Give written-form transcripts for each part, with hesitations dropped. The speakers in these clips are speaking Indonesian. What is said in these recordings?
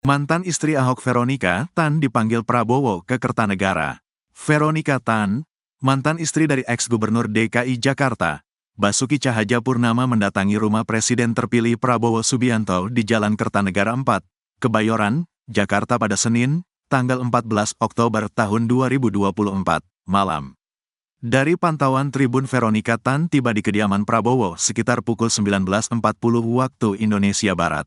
Mantan istri Ahok Veronica Tan dipanggil Prabowo ke Kertanegara. Veronica Tan, mantan istri dari ex-gubernur DKI Jakarta, Basuki Cahayapurnama mendatangi rumah Presiden terpilih Prabowo Subianto di Jalan Kertanegara 4, Kebayoran, Jakarta pada Senin, tanggal 14 Oktober tahun 2024, malam. Dari pantauan Tribun, Veronica Tan tiba di kediaman Prabowo sekitar pukul 19.40 waktu Indonesia Barat.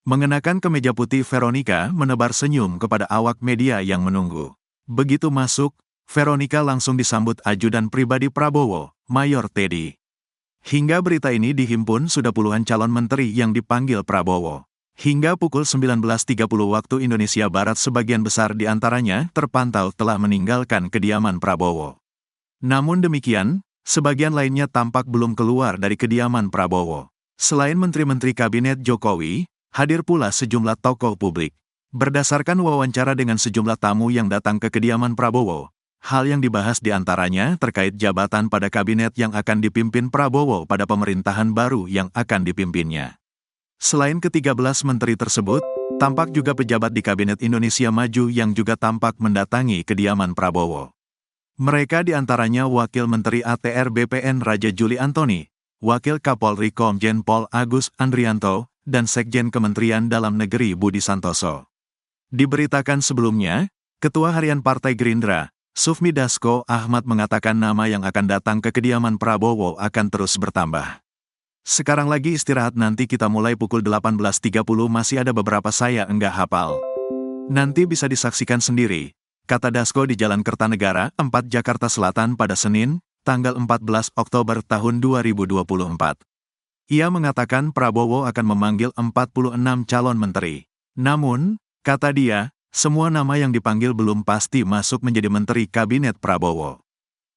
Mengenakan kemeja putih, Veronica menebar senyum kepada awak media yang menunggu. Begitu masuk, Veronica langsung disambut ajudan pribadi Prabowo, Mayor Teddy. Hingga berita ini dihimpun, sudah puluhan calon menteri yang dipanggil Prabowo. Hingga pukul 19.30 waktu Indonesia Barat, sebagian besar di antaranya terpantau telah meninggalkan kediaman Prabowo. Namun demikian, sebagian lainnya tampak belum keluar dari kediaman Prabowo. Selain menteri-menteri kabinet Jokowi, hadir pula sejumlah tokoh publik. Berdasarkan wawancara dengan sejumlah tamu yang datang ke kediaman Prabowo, hal yang dibahas diantaranya terkait jabatan pada kabinet yang akan dipimpin Prabowo pada pemerintahan baru yang akan dipimpinnya. Selain ke-13 menteri tersebut, tampak juga pejabat di Kabinet Indonesia Maju yang juga tampak mendatangi kediaman Prabowo. Mereka diantaranya Wakil Menteri ATR BPN Raja Juli Antoni, Wakil Kapolri Komjen Pol Agus Andrianto, dan Sekjen Kementerian Dalam Negeri Budi Santoso. Diberitakan sebelumnya, Ketua Harian Partai Gerindra, Sufmi Dasko Ahmad, mengatakan nama yang akan datang ke kediaman Prabowo akan terus bertambah. Sekarang lagi istirahat, nanti kita mulai pukul 18.30, masih ada beberapa saya enggak hafal. Nanti bisa disaksikan sendiri, kata Dasko di Jalan Kertanegara 4 Jakarta Selatan pada Senin, tanggal 14 Oktober tahun 2024. Ia mengatakan Prabowo akan memanggil 46 calon menteri. Namun, kata dia, semua nama yang dipanggil belum pasti masuk menjadi menteri kabinet Prabowo.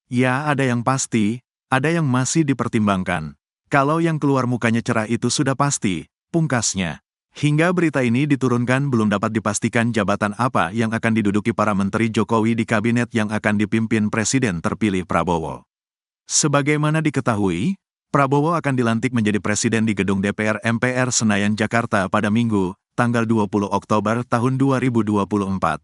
Ya, ada yang pasti, ada yang masih dipertimbangkan. Kalau yang keluar mukanya cerah itu sudah pasti, pungkasnya. Hingga berita ini diturunkan belum dapat dipastikan jabatan apa yang akan diduduki para menteri Jokowi di kabinet yang akan dipimpin Presiden terpilih Prabowo. Sebagaimana diketahui, Prabowo akan dilantik menjadi presiden di gedung DPR MPR Senayan, Jakarta pada Minggu, tanggal 20 Oktober tahun 2024.